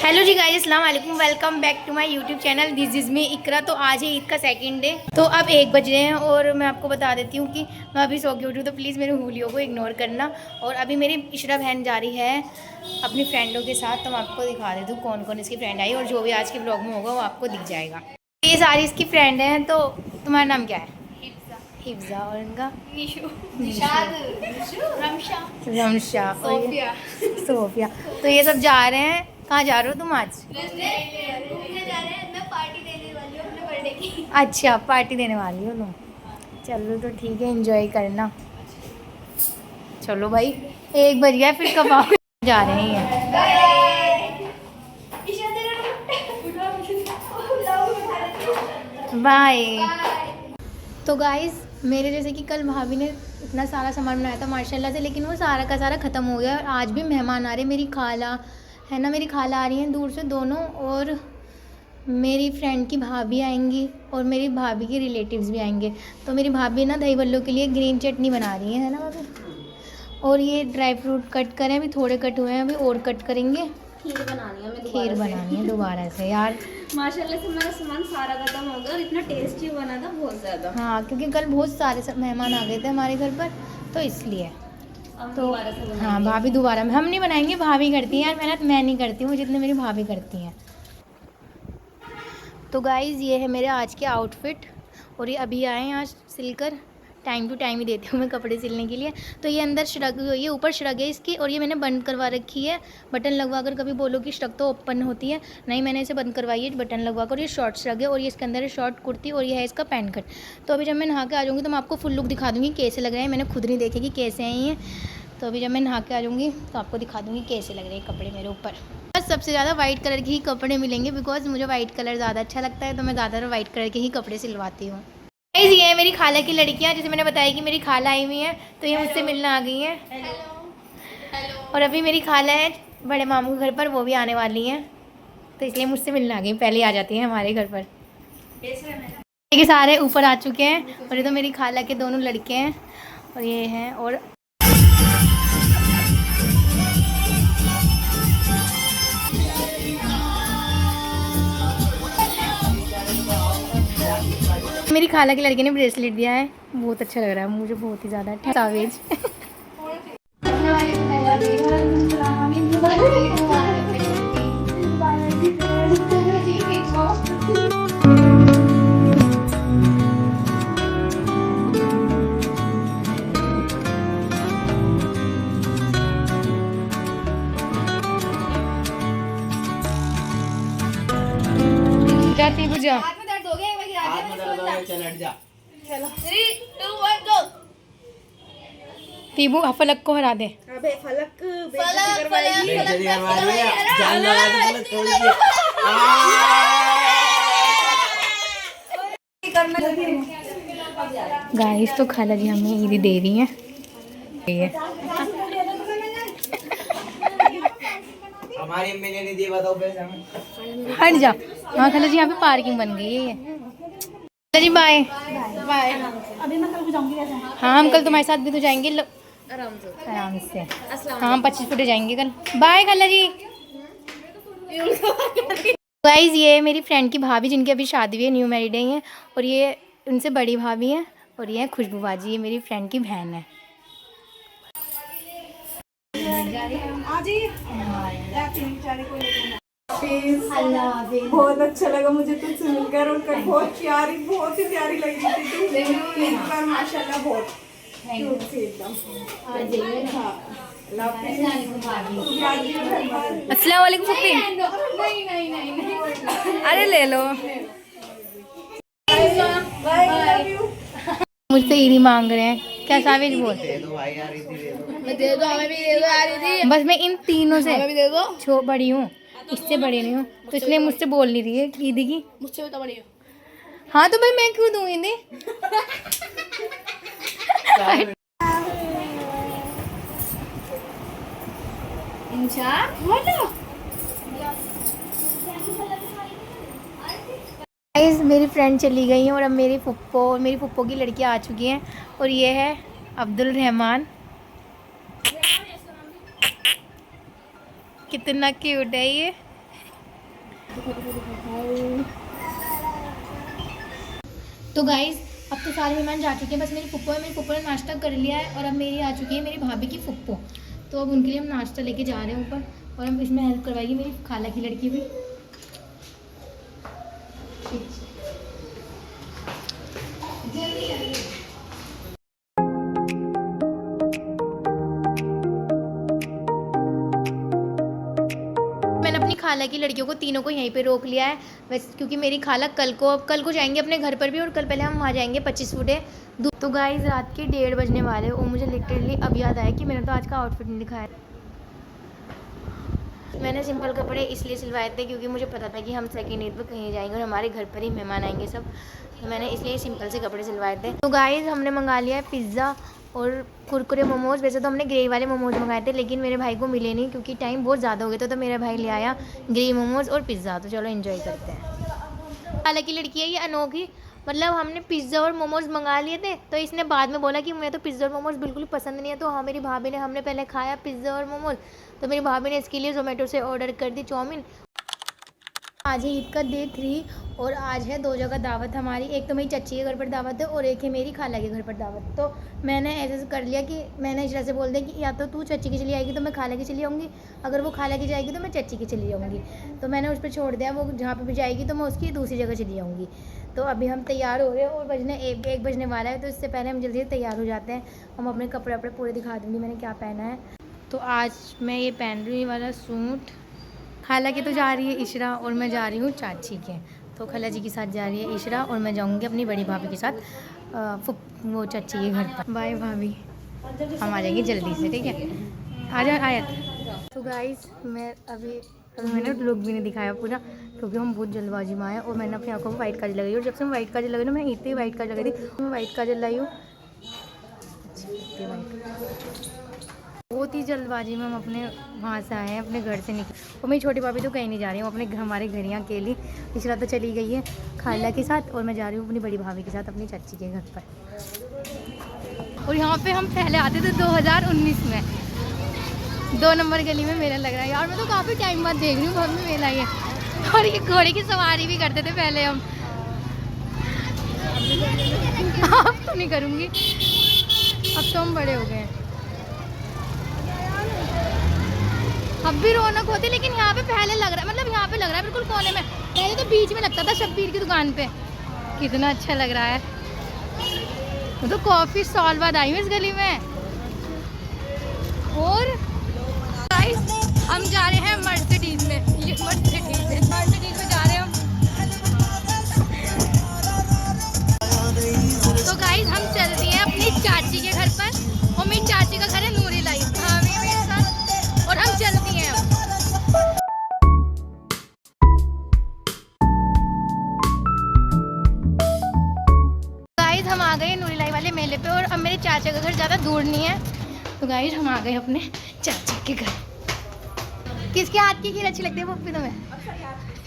Hello जी guys, अस्सलाम वालेकुम। Welcome back to my YouTube channel. This is me Iqra. तो आज है ईद का सेकंड डे। तो अब 1 बज रहे हैं और मैं आपको बता देती हूँ कि मैं अभी सो के उठी हूँ, तो प्लीज़ मेरे हुलियों को इग्नोर करना। और अभी मेरी इशरा बहन जा रही है अपनी फ्रेंडों के साथ, तो मैं आपको दिखा देती हूँ कौन कौन इसकी फ्रेंड आई, और जो भी आज के ब्लॉग में होगा वो आपको दिख जाएगा। ये सारी इसकी फ्रेंड हैं। तो तुम्हारा नाम क्या है? हिफ्जा। और इनका रमशा और सोफिया। तो ये सब जा रहे हैं। कहाँ जा रहे हो तुम आज? घूमने जा रहे हैं। मैं पार्टी देने वाली हूँ अपने बर्थडे की। अच्छा, पार्टी देने वाली हो तुम? चलो तो ठीक है, एंजॉय करना। चलो भाई, 1 बज गया, फिर कब आओगे? जा रहे हैं। बाय। तो गाइस, मेरे जैसे कि कल भाभी ने इतना सारा सामान बनाया था माशाल्लाह से, लेकिन वो सारा का सारा ख़त्म हो गया। और आज भी मेहमान आ रहे हैं। मेरी खाला है ना, मेरी खाला आ रही हैं दूर से दोनों, और मेरी फ्रेंड की भाभी आएंगी, और मेरी भाभी के रिलेटिव्स भी आएंगे। तो मेरी भाभी ना दही बल्लों के लिए ग्रीन चटनी बना रही है ना भाभी। और ये ड्राई फ्रूट कट करें, अभी थोड़े कट हुए हैं, अभी और कट करेंगे। खीर बनानी है हमें। खीर बनानी है दोबारा से यार। माशाल्लाह से मेरा सामान सारा खत्म हो गया और इतना टेस्टी बना था, बहुत ज़्यादा। हाँ, क्योंकि कल बहुत सारे मेहमान आ गए थे हमारे घर पर, तो इसलिए। तो हाँ, भाभी दोबारा हम नहीं बनाएंगे, भाभी करती हैं यार मेहनत। मैं नहीं करती हूँ जितने मेरी भाभी करती हैं। तो गाइज़, ये है मेरे आज के आउटफिट, और ये अभी आए हैं आज सिलकर। टाइम टू टाइम ही देती हूँ मैं कपड़े सिलने के लिए। तो ये अंदर श्रग, ये ऊपर श्रग है इसकी, और ये मैंने बंद करवा रखी है बटन लगवा कर। कभी बोलो कि श्रग तो ओपन होती है, नहीं, मैंने इसे बंद करवाई है बटन लगवा कर। ये शॉर्ट श्रग है, और ये इसके अंदर है शॉर्ट कुर्ती, और ये है इसका पैंट कट। तो अभी जब मैं नहा के आ जाऊँगी तो मैं आपको फुल लुक दिखा दूँगी कैसे लग रहे हैं। मैंने खुद नहीं देखे कि कैसे हैं ये। तो अभी जब मैं नहा के आ जाऊँगी तो आपको दिखा दूँगी कैसे लग रहे हैं कपड़े मेरे ऊपर। सबसे ज़्यादा वाइट कलर के ही कपड़े मिलेंगे, बिकॉज मुझे वाइट कलर ज़्यादा अच्छा लगता है, तो मैं ज़्यादातर वाइट कलर के ही कपड़े सिलवाती हूँ। ये है मेरी खाला की लड़कियाँ, जैसे मैंने बताया कि मेरी खाला आई हुई हैं, तो ये मुझसे मिलने आ गई हैं। और अभी मेरी खाला है बड़े मामू के घर पर, वो भी आने वाली हैं, तो इसलिए मुझसे मिलने आ गई। पहले आ जाती हैं हमारे घर पर। ये सारे ऊपर आ चुके हैं, और ये तो मेरी खाला के दोनों लड़के हैं, और ये हैं। और मेरी खाला के लड़के ने ब्रेसलेट दिया है, बहुत अच्छा लग रहा है मुझे, बहुत ही ज़्यादा सावेज। जाती बुझा तीबू फलक को हरा दे। अबे फलक गाइस, तो खाला जी हमें ईदी दे रही हैं। हमारी अम्मी ने नहीं दी, बताओ पैसे हमें। हट जा। हाँ खाला जी, यहाँ पे पार्किंग बन गई है ये। खाला जी बाय बाय। अभी मैं कल को जाऊंगी वैसे। हाँ, हम कल तुम्हारे साथ भी तो जाएंगे आराम से। हाँ, हम 25 फुटे जाएंगे कल। बाय खाला जी। गाइस, ये मेरी फ्रेंड की भाभी, जिनकी अभी शादी हुई है, न्यू मैरिड है ये, और ये उनसे बड़ी भाभी हैं, और ये खुशबू बाजी, ये मेरी फ्रेंड की बहन है। बहुत अच्छा लगा मुझे तुझसे मिलकर, और कल बहुत ही प्यारी लगी थी तू। एक बार माशाल्लाह बहुत क्यूट थी एकदम। अस्सलाम वालेकुम फुफी। अरे ले लो। मुझसे ईदी मांग रहे हैं, क्या सावेज बोल। दे दो भाई यार, इतनी दे दो। मैं दे दो, हमें भी दे दो यार दीदी। बस मैं इन तीनों से हमें भी दे दो। बड़ी हूँ, इससे बड़ी नहीं हूँ, तो इसलिए मुझसे बोल नहीं रही है ईदी की। मुझसे भी तो बड़ी हो। हाँ, तो भाई मैं क्यों दूँ ईदी? गाइस, मेरी फ्रेंड चली गई है, और अब मेरी फुप्पो की लड़कियाँ आ चुकी हैं, और ये है अब्दुल रहमान। कितना क्यूट है ये। तो गाइज अब तो सारे मेहमान जा चुके हैं, बस मेरी फुप्पो है। मेरी फुप्पो ने नाश्ता कर लिया है और अब मेरी आ चुकी है मेरी भाभी की फुप्पो। तो अब उनके लिए हम नाश्ता लेके जा रहे हैं ऊपर, और हम इसमें हेल्प करवाएगी मेरी खाला की लड़की भी। मैंने अपनी खाला की लड़कियों को तीनों को यहीं पे रोक लिया है, वैसे क्योंकि मेरी खाला कल को जाएंगे अपने घर पर भी, और कल पहले हम वहाँ जाएंगे 25 फुटे। तो गाइस रात के 1:30 बजने वाले, और मुझे लिटरली अब याद आया कि मैंने तो आज का आउटफिट नहीं दिखाया। मैंने सिंपल कपड़े इसलिए सिलवाए थे क्योंकि मुझे पता था कि हम सेकेंड ईद पर कहीं जाएंगे और हमारे घर पर ही मेहमान आएंगे सब, तो मैंने इसलिए सिंपल से कपड़े सिलवाए थे। तो गाइस हमने मंगा लिया है पिज़्ज़ा और कुरकुरे मोमोज़। वैसे तो हमने ग्रेवी वाले मोमोज़ मंगाए थे, लेकिन मेरे भाई को मिले नहीं क्योंकि टाइम बहुत ज़्यादा हो गया था, तो मेरा भाई ले आया ग्रेवी मोमोज़ और पिज़्ज़ा। तो चलो एंजॉय करते हैं। हालांकि लड़की है ये अनोखी, मतलब हमने पिज़्ज़ा और मोमोज़ मंगा लिए थे, तो इसने बाद में बोला कि मुझे तो पिज़्ज़ा और मोमोज़ बिल्कुल पसंद नहीं है। तो हाँ मेरी भाभी ने, हमने पहले खाया पिज़्ज़ा और मोमोज़, तो मेरी भाभी ने इसके लिए ज़ोमेटो से ऑर्डर कर दी चाउमीन। आज है ईद का डे 3 और आज है 2 जगह दावत हमारी। एक तो मेरी चच्ची के घर पर दावत है और एक है मेरी खाला के घर पर दावत। तो मैंने ऐसे कर लिया कि मैंने इस तरह से बोल दिया कि या तो तू चच्ची की चली आएगी तो मैं खाला की चली जाऊँगी, अगर वो खाला की जाएगी तो मैं चच्ची की चली जाऊँगी। तो मैंने उस पर छोड़ दिया, वो जहाँ पर भी जाएगी तो मैं उसकी दूसरी जगह चली जाऊँगी। तो अभी हम तैयार हो रहे हैं और बजने एक बजने वाला है, तो इससे पहले हम जल्दी से तैयार हो जाते हैं। हम अपने कपड़े वपड़े पूरे दिखा दूँगी मैंने क्या पहना है। तो आज मैं ये पहन रही हूँ वाला सूट। खाला तो जा रही है इशरा और मैं जा रही हूँ चाची के। तो खाला जी के साथ जा रही है इशरा और मैं जाऊँगी अपनी बड़ी भाभी के साथ वो चाची के घर पर। बाय भाभी, हम आ जाएंगे जल्दी से, ठीक है? आ जा आयत। तो गाइस मैं अभी मैंने लुक भी नहीं दिखाया पूरा क्योंकि हम बहुत जल्दबाजी में आए, और मैंने अपनी आंखों में वाइट काजल लगाई। और जब से मैं वाइट काजल लगाई ना, मैं इतनी वाइट काजल लगाई थी, मैं वाइट काजल लाई हूँ। बहुत ही जल्दबाजी में हम अपने वहाँ से आए हैं, अपने घर से निकले। और मेरी छोटी भाभी तो कहीं नहीं जा रही हूँ, अपने हमारे घर यहाँ अकेली। इशरा तो चली गई है खाला के साथ और मैं जा रही हूँ अपनी बड़ी भाभी के साथ अपनी चाची के घर पर। और यहाँ पे हम पहले आते थे 2019 में 2 नंबर गली में मेला लग रहा है यार। मैं तो काफ़ी टाइम बाद देख रही हूँ बहुत में मेला ये। और ये घोड़े की सवारी भी करते थे पहले हम। अब तो नहीं करूँगी, अब तो हम बड़े हो गए हैं। अब भी रौनक होती, लेकिन यहाँ पे पहले लग रहा है, मतलब यहाँ पे लग रहा है बिल्कुल कोने में। पहले तो बीच में लगता था शब्बीर की दुकान पे। कितना अच्छा लग रहा है। मैं तो काफ़ी साल बाद आई हूँ इस गली में। और हम जा रहे हैं मर्सिडीज में, ये मर्सिडीज में जा रहे हैं हम। तो गाइस हम चल रही हैं अपनी चाची के घर पर, और मेरी चाची का घर है नूरी लाई। हाँ मेरे साथ, और हम चलती हैं अब। गाइस हम आ गए नूरी लाई वाले मेले पे, और अब मेरे चाचा का घर ज़्यादा दूर नहीं है। तो गाइस हम आ गए अपने चाचा के घर। किसके हाथ की खीर अच्छी लगती है पप्पी तुम्हें?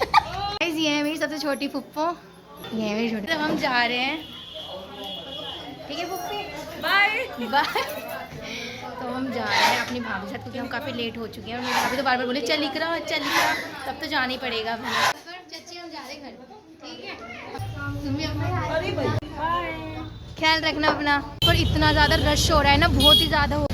गाइस ये है मेरी सबसे छोटी फुप्पो, ये है मेरी छोटी। तो हम जा रहे हैं, ठीक है पप्पी? Bye bye. तो हम जा रहे हैं अपनी भाभी के साथ क्योंकि हम काफ़ी लेट हो चुके हैं, और मेरी भाभी तो बार बार बोले चल इकरा, तब तो जाना ही पड़ेगा। चाची हम जा रहे हैं घर, ठीक है? तुम भी अपना ख्याल रखना अपना। और इतना ज़्यादा रश हो रहा है ना, बहुत ही ज़्यादा हो।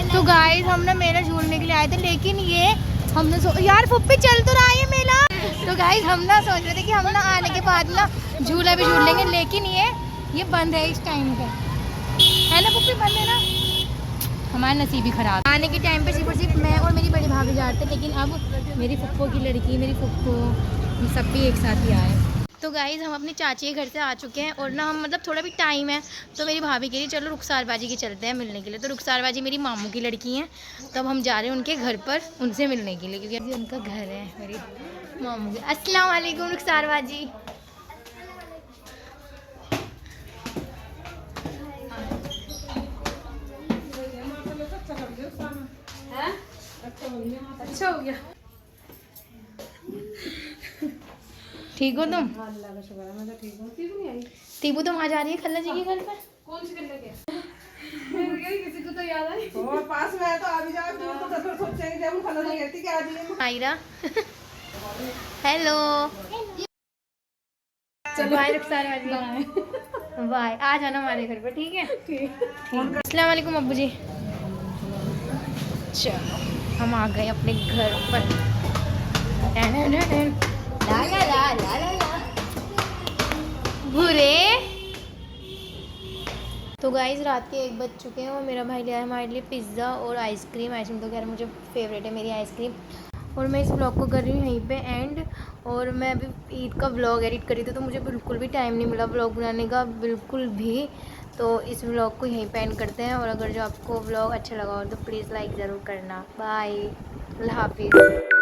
तो गाइस हम ना मेला झूलने के लिए आए थे, लेकिन ये हमने यार फुप्पी चल तो रहा है ये मेला। तो गाइस हम ना सोच रहे थे कि हम ना आने के बाद ना झूला भी झूल लेंगे, लेकिन ये बंद है इस टाइम पे, है ना पुप्पी? बंद है ना, हमारा नसीब ही खराब। आने के टाइम पे सिर्फ मैं और मेरी बड़ी भाभी जा रहे थे, लेकिन अब मेरी फुप्पो की लड़की, मेरी फुप्पो, हम सब भी एक साथ ही आए। तो गाइज़ हम अपनी चाची के घर से आ चुके हैं, और ना हम मतलब थोड़ा भी टाइम है, तो मेरी भाभी कह रही चलो रुखसार बाजी के चलते हैं मिलने के लिए। तो रुखसार बाजी मेरी मामू की लड़की हैं, तो अब हम जा रहे हैं उनके घर पर उनसे मिलने के लिए, क्योंकि अभी उनका घर है मेरी मामू के। अस्सलाम वालेकुम रुखसार बाजी। अच्छा हो गया। ठीक हो तुम? मैं तो ठीक हूँ। ठीक नहीं आई टीबू तो वहाँ जा रही है खल्ला जी के घर पर। कौन सी करने के? किसी को तो याद आई। और पास में है तो आ भी जाओ, तो सोचेंगे जब हम खाना नहीं कहती कि आ जाइए। आयरा हेलो बाय रुखसार वाली, बाय। आ जाना हमारे घर पर, ठीक है? अस्सलाम वालेकुम अब्बू जी। चलो हम आ गए अपने घर पर। ला ला ला ला ला ला भूरे। तो गाइस रात के 1 बज चुके हैं और मेरा भाई लिया है हमारे लिए पिज़्ज़ा और आइसक्रीम। आइसक्रीम तो खैर मुझे फेवरेट है मेरी आइसक्रीम। और मैं इस ब्लॉग को कर रही हूँ यहीं पे एंड। और मैं अभी ईद का ब्लॉग एडिट करी थी तो मुझे बिल्कुल भी टाइम नहीं मिला ब्लॉग बनाने का, बिल्कुल भी। तो इस ब्लॉग को यहीं पे एंड करते हैं। और अगर जो आपको ब्लॉग अच्छा लगा हो तो प्लीज़ लाइक ज़रूर करना। बाय, अल्लाह हाफिज़।